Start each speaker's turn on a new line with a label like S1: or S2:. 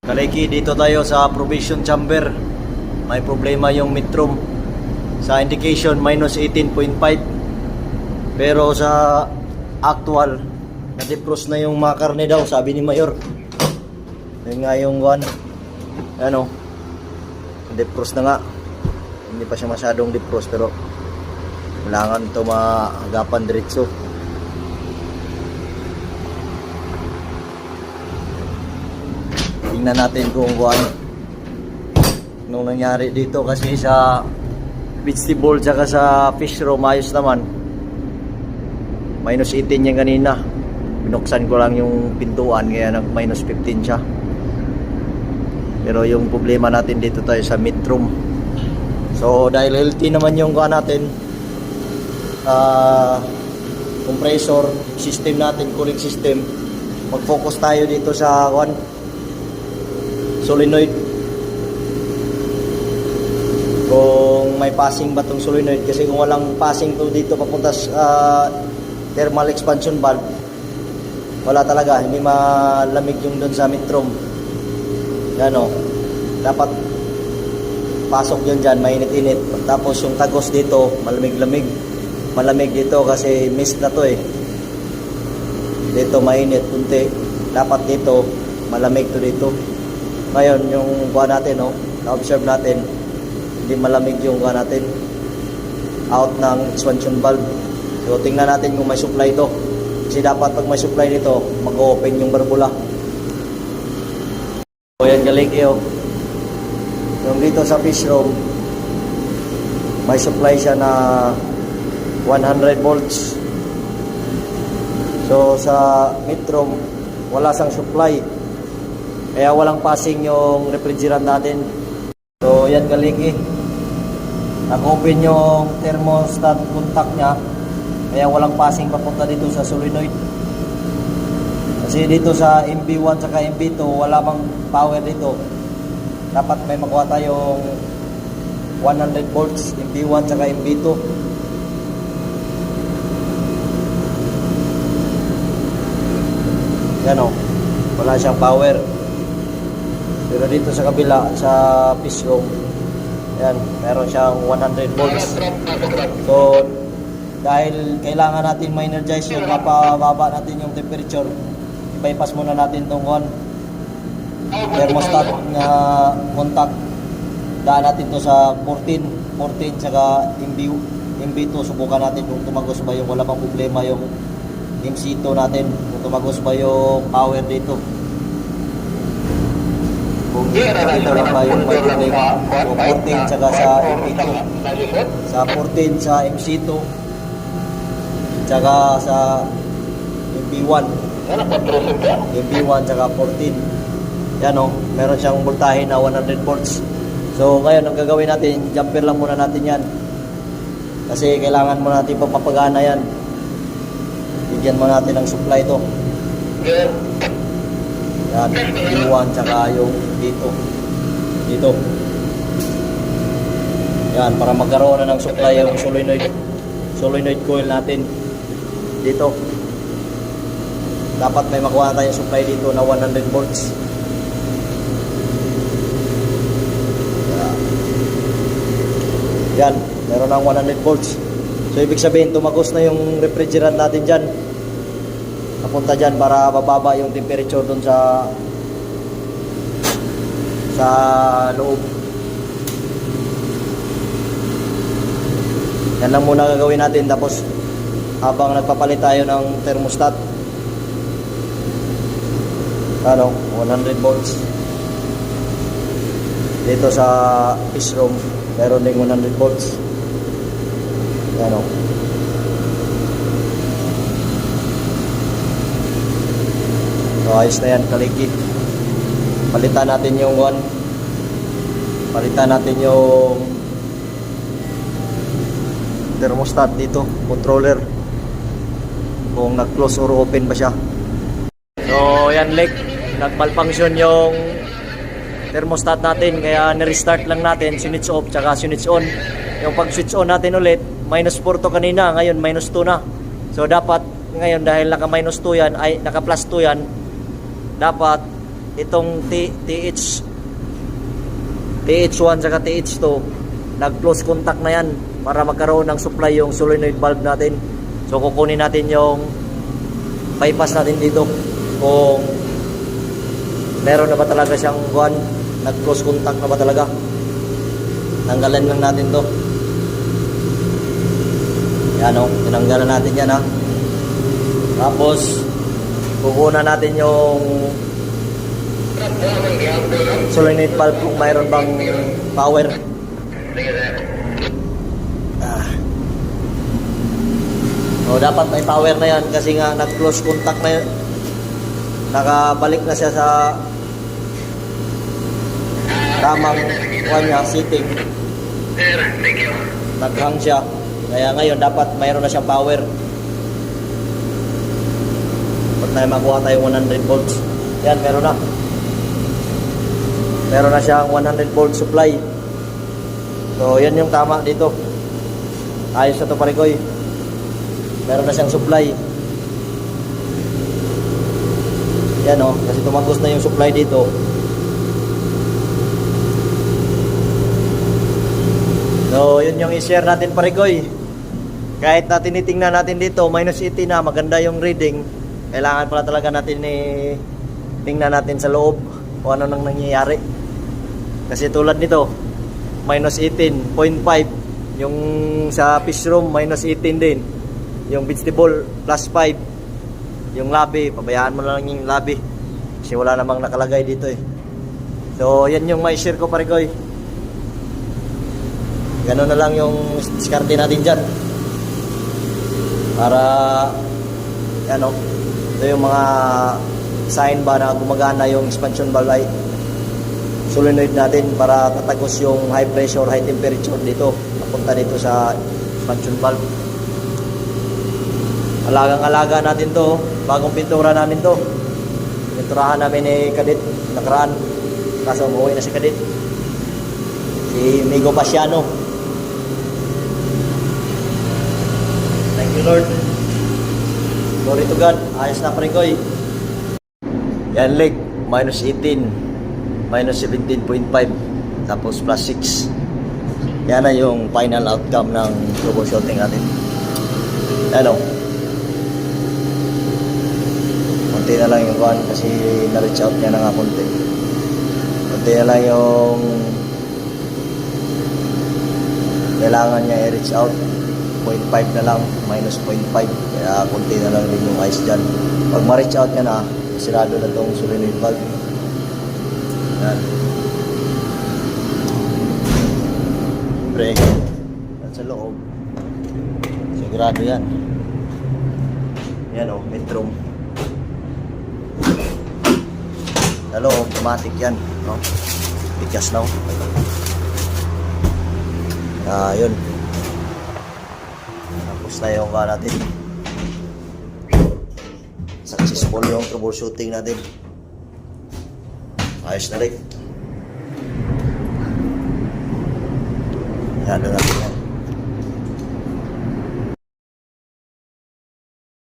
S1: Kaliki, dito tayo sa provision chamber. May problema yung metrum. Sa indication, minus 18.5. Pero sa actual, na-defrost na yung mga karne daw, sabi ni Mayor. Yun nga yung one. Ano, defrost na nga. Hindi pa siya masyadong defrost, pero kailangan ito maagapan diretso. Tingnan natin kung anong nangyari dito, kasi sa vegetable tsaka sa fish room ayos naman. Minus 18 yan kanina. Binuksan ko lang yung pintuan kaya nag minus 15 siya. Pero yung problema natin dito tayo sa meat room. So dahil healthy naman yung natin, compressor system natin, cooling system, mag-focus tayo dito sa solenoid. Kung may passing ba itong solenoid, kasi kung walang passing to dito papunta sa thermal expansion valve, wala talaga, hindi malamig yung doon sa midroom. Yan o, dapat pasok yun dyan, mainit-init. Tapos yung tagos dito, malamig-lamig. Malamig dito kasi mist na to eh. Dito mainit kunti, dapat dito malamig to dito. Ngayon yung natin, na-observe natin, hindi malamig yung natin, out ng expansion valve. So tingnan natin kung may supply ito, kasi dapat pag may supply nito, mag-open yung barbula. So yan galing yung dito sa fish room, may supply siya na 100 volts. So sa meat room, wala sang supply, kaya walang passing yung refrigerant natin. So yan galing nag-open yung thermostat contact nya, kaya walang passing papunta dito sa solenoid. Kasi dito sa MB1 saka MB2 wala bang power dito. Dapat may makuha tayong 100 volts MB1 saka MB2. Yan wala siyang power. Pero dito sa kabila, sa fish room, yan, meron siyang 100 volts. So dahil kailangan natin ma-energize yung mapababa natin yung temperature, i-bypass muna natin itong thermostat na contact. Daan natin to sa 14 saka MB2. Subukan natin kung tumagos ba yung, wala pang problema yung MC2 natin, kung tumagos ba yung power dito. Kung dito lang ba yung may problema. So 14 saka sa MB2, sa 14 sa MC2 saka sa MB1 saka 14. Yan meron siyang voltahe na 100 volts. So ngayon ang gagawin natin, jumper lang muna natin yan, kasi kailangan muna natin papapagana yan. Bigyan mo natin ng supply ito. Yan, MB1 tsaka yung dito. Yan, para magkaroon na ng supply yung solenoid coil natin dito. Dapat may makuha tayong supply dito na 100 volts. Yan, meron ng 100 volts. So ibig sabihin, tumagos na yung refrigerant natin dyan. Napunta dyan para bababa yung temperature dun sa loob. Yan lang muna gagawin natin. Tapos habang nagpapalit tayo ng thermostat, 100 volts dito sa fish room, meron ding 100 volts. Yan so ayos na yan, kaliki. Palitan natin yung thermostat dito, controller, kung nag-close or open ba siya. So yan, nag-malfunction yung thermostat natin, kaya ni-restart lang natin, switch off tsaka switch on. Yung pag-switch on natin ulit, minus 4 to kanina, ngayon minus 2 na. So dapat ngayon, dahil naka minus 2 yan, ay naka plus 2 yan, dapat itong TH1 saka TH2, nag-close contact na yan para magkaroon ng supply yung solenoid valve natin. So kukunin natin yung bypass natin dito kung meron na ba talaga siyang nag-close contact na ba talaga. Tanggalan lang natin to. Yan o, tinanggalan natin yan ha. Tapos kukunan natin yung solenoid valve kung mayroon bang power. So dapat may power na yan kasi nga nag-close contact na yun. Nakabalik na siya sa tamang setting. Nag-hang siya. Kaya ngayon dapat mayroon na siyang power. Dapat na makuha tayong 100 volts. Yan, meron na. Meron na siyang 100 volt supply. So yan yung tama dito. Ayos na to, Parikoy. Meron na siyang supply. Yan o, kasi tumagos na yung supply dito. So yun yung i-share natin, Parikoy. Kahit na tinitingnan natin dito minus 80 na, maganda yung reading. Kailangan pala talaga natin tingnan natin sa loob kung ano nang nangyayari. Kasi tulad nito minus 18.5, yung sa fish room minus 18 din, yung vegetable plus 5, yung labi pabayaan mo lang yung labi kasi wala namang nakalagay dito eh. So yan yung may share ko, Parikoy. Ganun na lang yung diskarte natin dyan para ano, ito yung mga sign ba na gumagana yung expansion valve solenoid natin para tatagos yung high pressure, high temperature dito, napunta dito sa expansion valve. Alagang-alaga natin to, bagong pintura namin to. Pinturahan namin ni Kadit nakaraan, kaso umuwi na si Kadit, si Migo Pasiano. Thank you, Lord. Glory to God. Ayos na, Parikoy. Yan, leg minus 18, minus 17.5, tapos plus 6. Yan na yung final outcome ng troubleshooting natin. Ano, konti na lang yung one kasi na-reach out niya na nga konti. Konti na lang yung kailangan niya i-reach out. 0.5 na lang, minus 0.5, kaya konti na lang din yung ice dyan. Pag ma-reach out niya na, sirado na itong solenoid valve. Yan. Siyempre, yan sa loob, sigurado yan. Yan o, metrum. Sa loob, automatic yan, no? Bigas na o. Yun. Tapos na yung natin. Successful yung troubleshooting natin. Ayos na rin. Yan na natin yan.